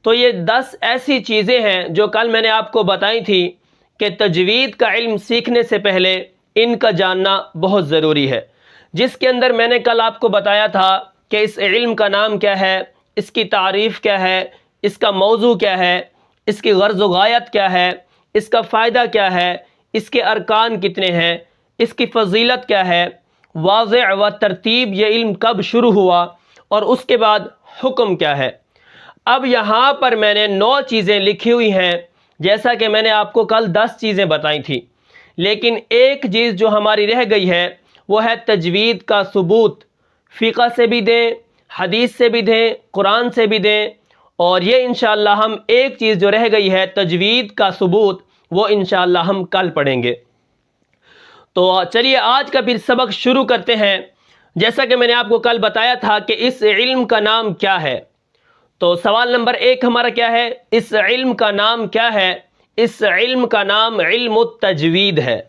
تو یہ 10 ایسی چیزیں ہیں جو کل میں نے آپ کو بتائی تھی کہ تجوید کا علم سیکھنے سے پہلے ان کا جاننا بہت ضروری ہے، جس کے اندر میں نے کل آپ کو بتایا تھا کہ اس علم کا نام کیا ہے، اس کی تعریف کیا ہے، اس کا موضوع کیا ہے، اس کی غرض و غایت کیا ہے، اس کا فائدہ کیا ہے، اس کے ارکان کتنے ہیں، اس کی فضیلت کیا ہے، واضع و ترتیب یہ علم کب شروع ہوا، اور اس کے بعد حکم کیا ہے۔ اب یہاں پر میں نے 9 چیزیں لکھی ہوئی ہیں، جیسا کہ میں نے آپ کو کل 10 چیزیں بتائی تھیں، لیکن ایک چیز جو ہماری رہ گئی ہے وہ ہے تجوید کا ثبوت۔ فقہ سے بھی دیں، حدیث سے بھی دیں، قرآن سے بھی دیں، اور یہ انشاءاللہ ہم ایک چیز جو رہ گئی ہے تجوید کا ثبوت، وہ انشاءاللہ ہم کل پڑھیں گے۔ تو چلیے آج کا پھر سبق شروع کرتے ہیں۔ جیسا کہ میں نے آپ کو کل بتایا تھا کہ اس علم کا نام کیا ہے، تو سوال نمبر 1 ہمارا کیا ہے، اس علم کا نام کیا ہے؟ اس علم کا نام علم التجوید ہے۔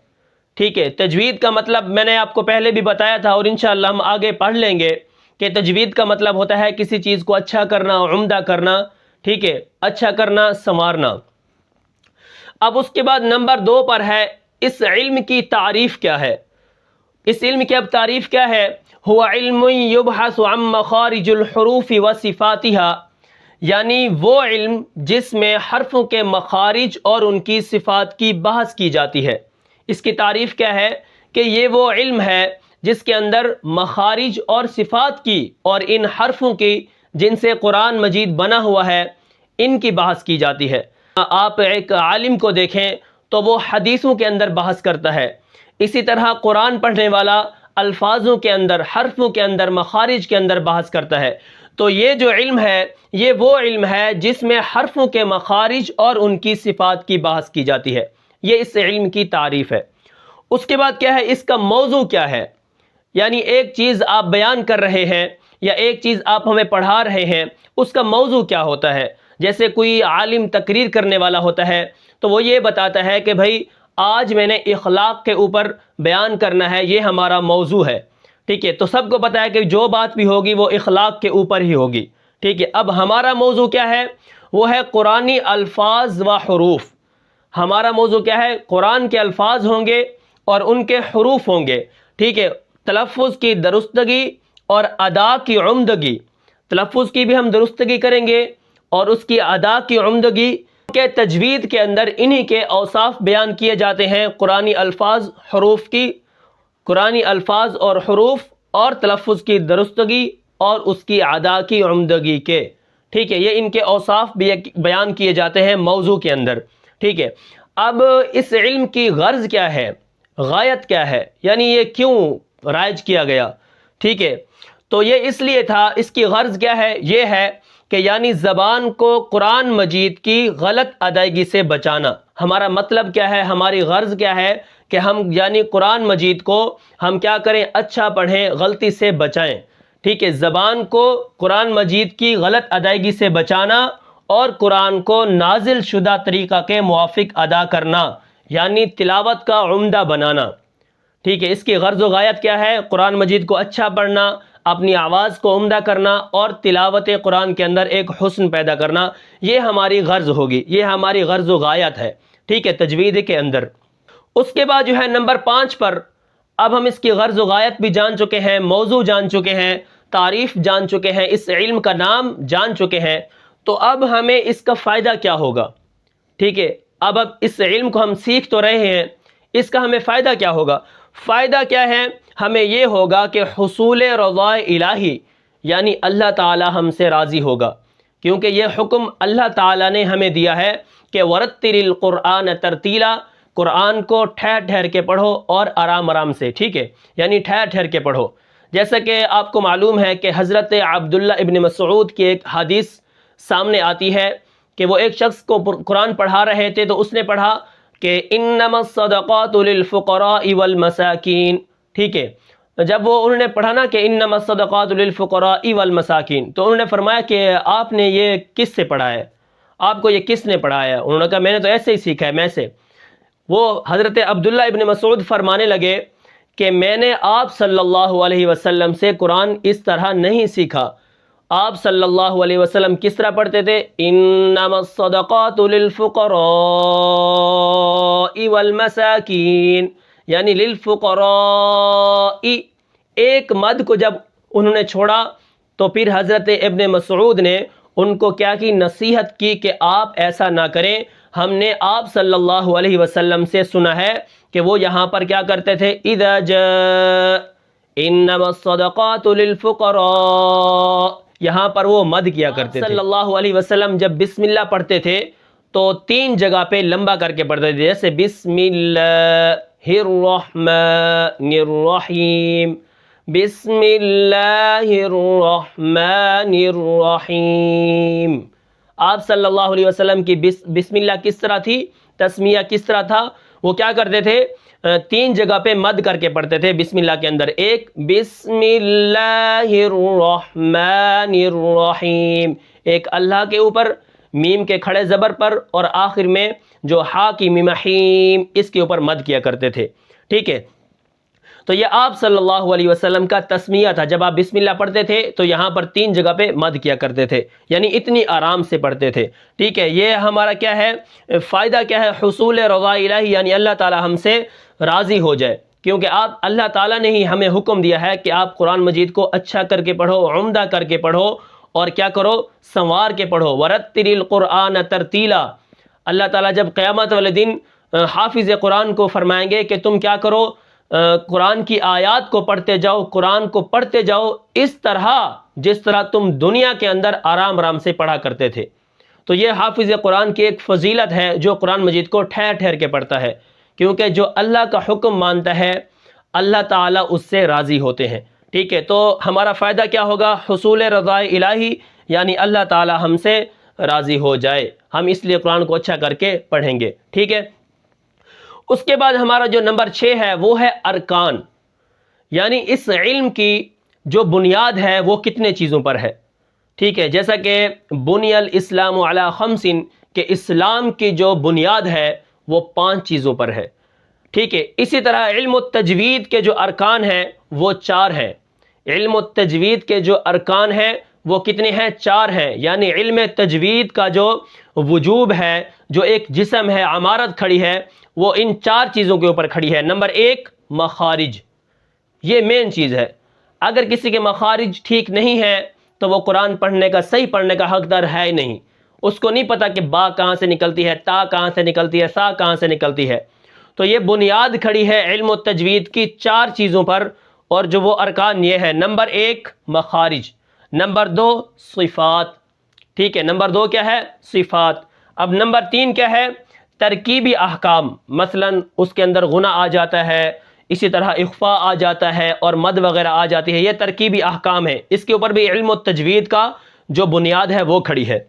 ٹھیک ہے، تجوید کا مطلب میں نے آپ کو پہلے بھی بتایا تھا، اور انشاءاللہ ہم آگے پڑھ لیں گے کہ تجوید کا مطلب ہوتا ہے کسی چیز کو اچھا کرنا، عمدہ کرنا، ٹھیک ہے، اچھا کرنا، سنوارنا۔ اب اس کے بعد نمبر 2 پر ہے اس علم کی تعریف کیا ہے۔ اس علم کی اب تعریف کیا ہے؟ هو علم يبحث عن مخارج الحروف وصفاتها، یعنی وہ علم جس میں حرفوں کے مخارج اور ان کی صفات کی بحث کی جاتی ہے۔ اس کی تعریف کیا ہے کہ یہ وہ علم ہے جس کے اندر مخارج اور صفات کی اور ان حرفوں کی جن سے قرآن مجید بنا ہوا ہے ان کی بحث کی جاتی ہے۔ آپ ایک عالم کو دیکھیں تو وہ حدیثوں کے اندر بحث کرتا ہے، اسی طرح قرآن پڑھنے والا الفاظوں کے اندر، حرفوں کے اندر، مخارج کے اندر بحث کرتا ہے۔ تو یہ جو علم ہے یہ وہ علم ہے جس میں حرفوں کے مخارج اور ان کی صفات کی بحث کی جاتی ہے، یہ اس علم کی تعریف ہے۔ اس کے بعد کیا ہے، اس کا موضوع کیا ہے، یعنی ایک چیز آپ بیان کر رہے ہیں یا ایک چیز آپ ہمیں پڑھا رہے ہیں، اس کا موضوع کیا ہوتا ہے۔ جیسے کوئی عالم تقریر کرنے والا ہوتا ہے تو وہ یہ بتاتا ہے کہ بھائی آج میں نے اخلاق کے اوپر بیان کرنا ہے، یہ ہمارا موضوع ہے، ٹھیک ہے۔ تو سب کو پتہ ہے کہ جو بات بھی ہوگی وہ اخلاق کے اوپر ہی ہوگی، ٹھیک ہے۔ اب ہمارا موضوع کیا ہے؟ وہ ہے قرآنی الفاظ و حروف۔ ہمارا موضوع کیا ہے؟ قرآن کے الفاظ ہوں گے اور ان کے حروف ہوں گے، ٹھیک ہے۔ تلفظ کی درستگی اور ادا کی عمدگی، تلفظ کی بھی ہم درستگی کریں گے اور اس کی ادا کی عمدگی کے تجوید کے اندر انہی کے اوصاف بیان کیے جاتے ہیں، قرآنی الفاظ، حروف کی، قرآنی الفاظ اور حروف اور تلفظ کی درستگی اور اس کی ادا کی عمدگی کے، ٹھیک ہے۔ یہ ان کے اوصاف بیان کیے جاتے ہیں موضوع کے اندر، ٹھیک ہے۔ اب اس علم کی غرض کیا ہے، غایت کیا ہے، یعنی یہ کیوں رائج کیا گیا، ٹھیک ہے۔ تو یہ اس لیے تھا، اس کی غرض کیا ہے، یہ ہے کہ یعنی زبان کو قرآن مجید کی غلط ادائیگی سے بچانا۔ ہمارا مطلب کیا ہے، ہماری غرض کیا ہے کہ ہم یعنی قرآن مجید کو ہم کیا کریں، اچھا پڑھیں، غلطی سے بچائیں، ٹھیک ہے۔ زبان کو قرآن مجید کی غلط ادائیگی سے بچانا اور قرآن کو نازل شدہ طریقہ کے موافق ادا کرنا، یعنی تلاوت کا عمدہ بنانا، ٹھیک ہے۔ اس کی غرض و غایت کیا ہے؟ قرآن مجید کو اچھا پڑھنا، اپنی آواز کو عمدہ کرنا اور تلاوت قرآن کے اندر ایک حسن پیدا کرنا، یہ ہماری غرض ہوگی، یہ ہماری غرض و غایت ہے، ٹھیک ہے، تجوید کے اندر۔ اس کے بعد جو ہے نمبر 5 پر، اب ہم اس کی غرض و غایت بھی جان چکے ہیں، موضوع جان چکے ہیں، تعریف جان چکے ہیں، اس علم کا نام جان چکے ہیں، تو اب ہمیں اس کا فائدہ کیا ہوگا، ٹھیک ہے۔ اب اس علم کو ہم سیکھ تو رہے ہیں، اس کا ہمیں فائدہ کیا ہوگا؟ فائدہ کیا ہے؟ ہمیں یہ ہوگا کہ حصول رضا الہی، یعنی اللہ تعالی ہم سے راضی ہوگا، کیونکہ یہ حکم اللہ تعالی نے ہمیں دیا ہے کہ ورتل القرآن ترتیلا، قرآن کو ٹھہر ٹھہر کے پڑھو اور آرام آرام سے، ٹھیک ہے، یعنی ٹھہر ٹھہر کے پڑھو۔ جیسا کہ آپ کو معلوم ہے کہ حضرت عبداللہ ابن مسعود کی ایک حدیث سامنے آتی ہے کہ وہ ایک شخص کو قرآن پڑھا رہے تھے تو اس نے پڑھا کہ انما الصدقات للفقراء والمساکین، ٹھیک ہے۔ جب وہ انہوں نے پڑھا نا کہ انما الصدقات للفقراء والمساکین، تو انہوں نے فرمایا کہ آپ نے یہ کس سے پڑھا ہے، آپ کو یہ کس نے پڑھایا؟ انہوں نے کہا میں نے تو ایسے ہی سیکھا ہے، میں سے۔ وہ حضرت عبداللہ ابن مسعود فرمانے لگے کہ میں نے آپ صلی اللہ علیہ وسلم سے قرآن اس طرح نہیں سیکھا، آپ صلی اللہ علیہ وسلم کس طرح پڑھتے تھے؟ انما الصدقات للفقراء والمساکین، یعنی للفقراء، ایک مد کو جب انہوں نے چھوڑا تو پھر حضرت ابن مسعود نے ان کو کیا کی؟ نصیحت کی کہ آپ ایسا نہ کریں. ہم نے آپ صلی اللہ علیہ وسلم سے سنا ہے کہ وہ یہاں پر کیا کرتے تھے؟ اذا جاء انما الصدقات للفقراء، یہاں پر وہ مد کیا کرتے تھے. صلی اللہ علیہ وسلم جب بسم اللہ پڑھتے تھے تو 3 جگہ پہ لمبا کر کے پڑھتے تھے، جیسے بسم اللہ الرحمن الرحیم، بسم اللہ الرحمن الرحیم. آپ صلی اللہ علیہ وسلم کی بسم اللہ کس طرح تھی؟ تسمیہ کس طرح تھا؟ وہ کیا کرتے تھے؟ 3 جگہ پہ مد کر کے پڑھتے تھے بسم اللہ کے اندر. ایک بسم اللہ الرحمن الرحیم، ایک اللہ کے اوپر، میم کے کھڑے زبر پر، اور آخر میں جو ہا کی میم حیم، اس کے اوپر مد کیا کرتے تھے. ٹھیک ہے، تو یہ آپ صلی اللہ علیہ وسلم کا تسمیہ تھا. جب آپ بسم اللہ پڑھتے تھے تو یہاں پر 3 جگہ پہ مد کیا کرتے تھے، یعنی اتنی آرام سے پڑھتے تھے. ٹھیک ہے، یہ ہمارا کیا ہے فائدہ؟ کیا ہے؟ حصول رضا الہی، یعنی اللہ تعالی ہم سے راضی ہو جائے. کیونکہ اللہ تعالیٰ نے ہی ہمیں حکم دیا ہے کہ آپ قرآن مجید کو اچھا کر کے پڑھو، عمدہ کر کے پڑھو، اور کیا کرو؟ سنوار کے پڑھو. ورتل القرآن ترتیلا. اللہ تعالیٰ جب قیامت والے دن حافظ قرآن کو فرمائیں گے کہ تم کیا کرو؟ قرآن کی آیات کو پڑھتے جاؤ، قرآن کو پڑھتے جاؤ اس طرح جس طرح تم دنیا کے اندر آرام آرام سے پڑھا کرتے تھے. تو یہ حافظ قرآن کی ایک فضیلت ہے جو قرآن مجید کو ٹھہر ٹھہر کے پڑھتا ہے، کیونکہ جو اللہ کا حکم مانتا ہے اللہ تعالیٰ اس سے راضی ہوتے ہیں. ٹھیک ہے، تو ہمارا فائدہ کیا ہوگا؟ حصول رضا الہی، یعنی اللہ تعالیٰ ہم سے راضی ہو جائے. ہم اس لیے قرآن کو اچھا کر کے پڑھیں گے. ٹھیک ہے، اس کے بعد ہمارا جو نمبر 6 ہے وہ ہے ارکان، یعنی اس علم کی جو بنیاد ہے وہ کتنے چیزوں پر ہے. ٹھیک ہے، جیسا کہ بنی الاسلام علی 5، کہ اسلام کی جو بنیاد ہے وہ 5 چیزوں پر ہے. ٹھیک ہے، اسی طرح علم التجوید کے جو ارکان ہیں وہ 4 ہیں. علم التجوید کے جو ارکان ہیں وہ کتنے ہیں؟ 4 ہیں. یعنی علم تجوید کا جو وجوب ہے، جو ایک جسم ہے، عمارت کھڑی ہے، وہ ان 4 چیزوں کے اوپر کھڑی ہے. نمبر 1 مخارج، یہ مین چیز ہے. اگر کسی کے مخارج ٹھیک نہیں ہے تو وہ قرآن پڑھنے کا، صحیح پڑھنے کا حقدار ہے ہی نہیں. اس کو نہیں پتہ کہ با کہاں سے نکلتی ہے، تا کہاں سے نکلتی ہے، سا کہاں سے نکلتی ہے. تو یہ بنیاد کھڑی ہے علم التجوید کی 4 چیزوں پر، اور جو وہ ارکان یہ ہے: نمبر 1 مخارج، نمبر 2 صفات. ٹھیک ہے، نمبر 2 کیا ہے؟ صفات. اب نمبر 3 کیا ہے؟ ترکیبی احکام. مثلا اس کے اندر غنہ آ جاتا ہے، اسی طرح اخفاء آ جاتا ہے، اور مد وغیرہ آ جاتی ہے. یہ ترکیبی احکام ہے، اس کے اوپر بھی علم التجوید کا جو بنیاد ہے وہ کھڑی ہے.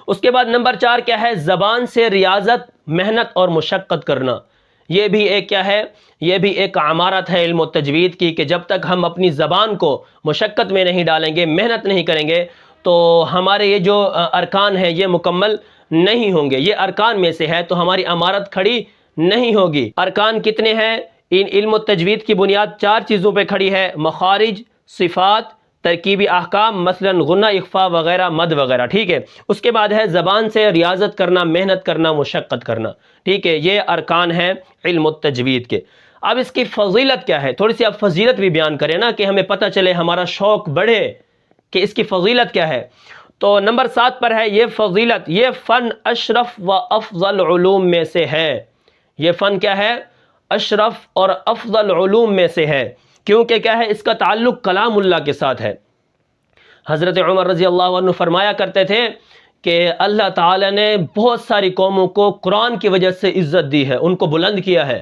اس کے بعد نمبر 4 کیا ہے؟ زبان سے ریاضت، محنت اور مشقت کرنا. یہ بھی ایک کیا ہے؟ یہ بھی ایک عمارت ہے علم التجوید کی، کہ جب تک ہم اپنی زبان کو مشقت میں نہیں ڈالیں گے، محنت نہیں کریں گے، تو ہمارے یہ جو ارکان ہیں یہ مکمل نہیں ہوں گے. یہ ارکان میں سے ہے تو ہماری عمارت کھڑی نہیں ہوگی. ارکان کتنے ہیں؟ ان علم التجوید کی بنیاد 4 چیزوں پہ کھڑی ہے: مخارج، صفات، ترکیبی احکام، مثلا غنہ، اخفاء وغیرہ، مد وغیرہ. ٹھیک ہے، اس کے بعد ہے زبان سے ریاضت کرنا، محنت کرنا، مشقت کرنا. ٹھیک ہے، یہ ارکان ہیں علم التجوید کے. اب اس کی فضیلت کیا ہے؟ تھوڑی سی آپ فضیلت بھی بیان کریں نا، کہ ہمیں پتہ چلے، ہمارا شوق بڑھے کہ اس کی فضیلت کیا ہے. تو نمبر 7 پر ہے یہ فضیلت: یہ فن اشرف و افضل علوم میں سے ہے. یہ فن کیا ہے؟ اشرف اور افضل علوم میں سے ہے. کیونکہ کیا ہے؟ اس کا تعلق کلام اللہ کے ساتھ ہے. حضرت عمر رضی اللہ عنہ فرمایا کرتے تھے کہ اللہ تعالی نے بہت ساری قوموں کو قرآن کی وجہ سے عزت دی ہے، ان کو بلند کیا ہے.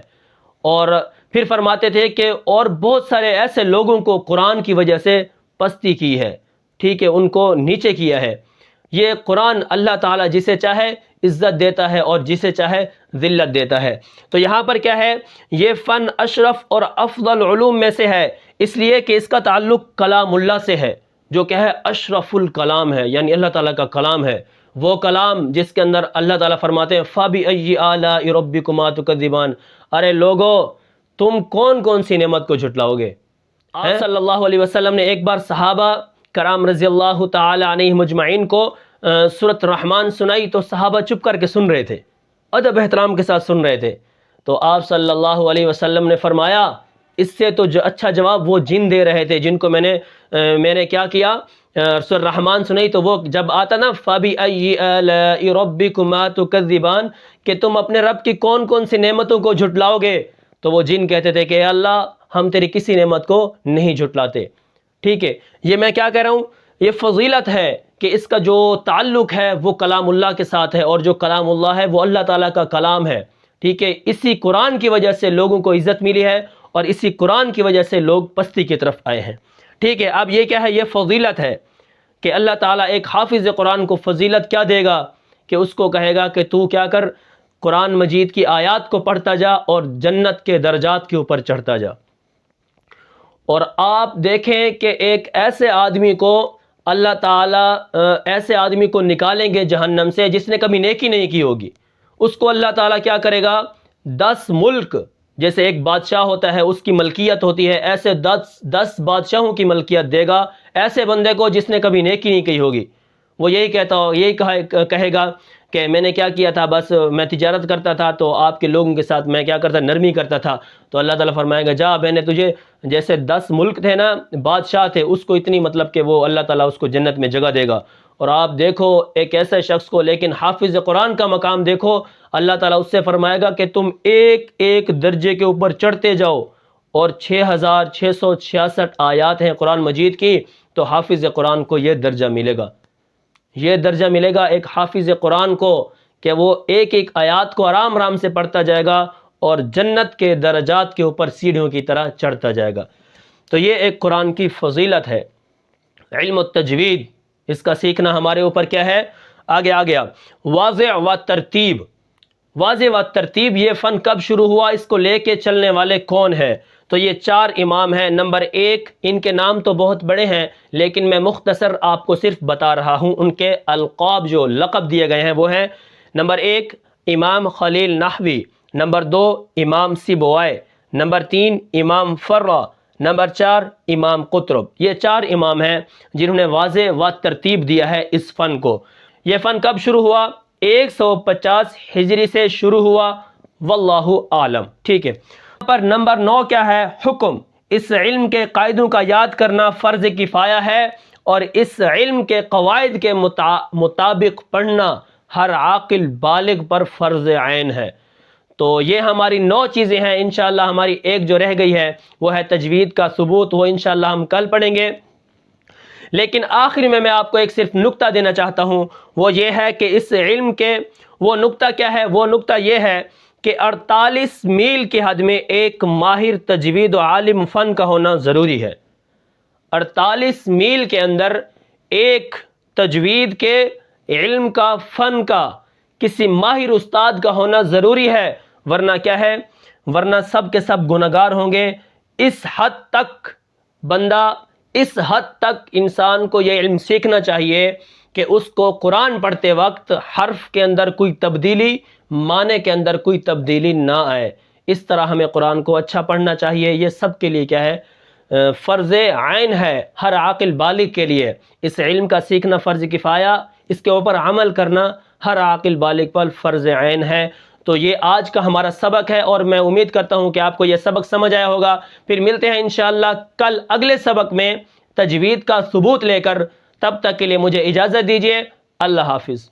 اور پھر فرماتے تھے کہ اور بہت سارے ایسے لوگوں کو قرآن کی وجہ سے پستی کی ہے. ٹھیک ہے، ان کو نیچے کیا ہے. یہ قرآن اللہ تعالیٰ جسے چاہے عزت دیتا ہے اور جسے چاہے ذلت دیتا ہے. تو یہاں پر کیا ہے؟ یہ فن اشرف اور افضل علوم میں سے ہے، اس لیے کہ اس کا تعلق کلام اللہ سے ہے، جو کہ ہے اشرف الکلام ہے، یعنی اللہ تعالیٰ کا کلام ہے. وہ کلام جس کے اندر اللہ تعالیٰ فرماتے ہیں فَبِأَيِّ آلَاءِ رَبِّكُمَا تُكَذِّبَانِ، ارے لوگو تم کون کون سی نعمت کو جھٹلاؤ گے. آپ صلی اللہ علیہ وسلم نے ایک بار صحابہ کرام رضی اللہ تعالی عنہ مجمعین کو سورۃ الرحمن سنائی تو صحابہ چپ کر کے سن رہے تھے، ادب احترام کے ساتھ سن رہے تھے. تو آپ صلی اللہ علیہ وسلم نے فرمایا اس سے تو جو اچھا جواب وہ جن دے رہے تھے جن کو میں نے کیا کیا، سورۃ الرحمن سنائی تو وہ جب آتا نا فَبِأَيِّ آلَاءِ رَبِّكُمَا تُكَذِّبَانِ کہ تم اپنے رب کی کون کون سی نعمتوں کو جھٹلاؤ گے، تو وہ جن کہتے تھے کہ اے اللہ ہم تیری کسی نعمت کو نہیں جھٹلاتے. ٹھیک ہے، یہ میں کیا کہہ رہا ہوں، یہ فضیلت ہے کہ اس کا جو تعلق ہے وہ کلام اللہ کے ساتھ ہے، اور جو کلام اللہ ہے وہ اللہ تعالیٰ کا کلام ہے. ٹھیک ہے، اسی قرآن کی وجہ سے لوگوں کو عزت ملی ہے، اور اسی قرآن کی وجہ سے لوگ پستی کی طرف آئے ہیں. ٹھیک ہے، اب یہ کیا ہے، یہ فضیلت ہے کہ اللہ تعالیٰ ایک حافظ قرآن کو فضیلت کیا دے گا کہ اس کو کہے گا کہ تو کیا کر، قرآن مجید کی آیات کو پڑھتا جا اور جنت کے درجات کے اوپر چڑھتا جا. اور آپ دیکھیں کہ ایک ایسے آدمی کو اللہ تعالیٰ ایسے آدمی کو نکالیں گے جہنم سے جس نے کبھی نیکی نہیں کی ہوگی. اس کو اللہ تعالیٰ کیا کرے گا، 10 ملک، جیسے ایک بادشاہ ہوتا ہے اس کی ملکیت ہوتی ہے، ایسے 10 بادشاہوں کی ملکیت دے گا ایسے بندے کو جس نے کبھی نیکی نہیں کی ہوگی. وہ یہی کہے گا کہ میں نے کیا کیا تھا، بس میں تجارت کرتا تھا تو آپ کے لوگوں کے ساتھ میں کیا کرتا، نرمی کرتا تھا. تو اللہ تعالیٰ فرمائے گا جا، میں نے تجھے جیسے 10 ملک تھے نا، بادشاہ تھے، اس کو اتنی مطلب کہ وہ اللہ تعالیٰ اس کو جنت میں جگہ دے گا. اور آپ دیکھو ایک ایسے شخص کو، لیکن حافظ قرآن کا مقام دیکھو، اللہ تعالیٰ اس سے فرمائے گا کہ تم ایک ایک درجے کے اوپر چڑھتے جاؤ، اور 6666 آیات ہیں قرآن مجید کی، تو حافظ قرآن کو یہ درجہ ملے گا. یہ درجہ ملے گا ایک حافظ قرآن کو کہ وہ ایک ایک آیات کو آرام آرام سے پڑھتا جائے گا اور جنت کے درجات کے اوپر سیڑھیوں کی طرح چڑھتا جائے گا. تو یہ ایک قرآن کی فضیلت ہے. علم التجوید، اس کا سیکھنا ہمارے اوپر کیا ہے، آگے آ گیا. واضح و ترتیب، واضح و ترتیب یہ فن کب شروع ہوا، اس کو لے کے چلنے والے کون ہیں؟ تو یہ 4 امام ہیں. نمبر 1، ان کے نام تو بہت بڑے ہیں لیکن میں مختصر آپ کو صرف بتا رہا ہوں. ان کے القاب جو لقب دیے گئے ہیں وہ ہیں، نمبر 1 امام خلیل نحوی، نمبر 2 امام سیبوائے، نمبر 3 امام فرع، نمبر 4 امام قطرب. یہ 4 امام ہیں جنہوں نے واضح و ترتیب دیا ہے اس فن کو. یہ فن کب شروع ہوا؟ 150 ہجری سے شروع ہوا، واللہ عالم. ٹھیک ہے، پر نمبر 9 کیا ہے، حکم. اس علم کے قاعدوں کا یاد کرنا فرض کفایہ ہے، اور اس علم کے قواعد کے مطابق پڑھنا ہر عاقل بالغ پر فرض عین ہے. تو یہ ہماری 9 چیزیں ہیں. انشاءاللہ ہماری ایک جو رہ گئی ہے وہ ہے تجوید کا ثبوت، وہ انشاءاللہ ہم کل پڑھیں گے. لیکن آخر میں آپ کو ایک صرف نقطہ دینا چاہتا ہوں، وہ یہ ہے کہ اس علم کے وہ نقطہ کیا ہے، وہ نقطہ یہ ہے کہ 48 میل کی حد میں ایک ماہر تجوید و عالم فن کا ہونا ضروری ہے. 48 میل کے اندر ایک تجوید کے علم کا، فن کا کسی ماہر استاد کا ہونا ضروری ہے، ورنہ کیا ہے، ورنہ سب کے سب گنہگار ہوں گے. اس حد تک بندہ، اس حد تک انسان کو یہ علم سیکھنا چاہیے کہ اس کو قرآن پڑھتے وقت حرف کے اندر کوئی تبدیلی، معنی کے اندر کوئی تبدیلی نہ آئے. اس طرح ہمیں قرآن کو اچھا پڑھنا چاہیے. یہ سب کے لیے کیا ہے، فرض عین ہے، ہر عاقل بالغ کے لیے. اس علم کا سیکھنا فرض کفایہ، اس کے اوپر عمل کرنا ہر عاقل بالغ پر فرض عین ہے. تو یہ آج کا ہمارا سبق ہے، اور میں امید کرتا ہوں کہ آپ کو یہ سبق سمجھ آیا ہوگا. پھر ملتے ہیں انشاءاللہ کل اگلے سبق میں تجوید کا ثبوت لے کر. تب تک کے لیے مجھے اجازت دیجیے. اللہ حافظ.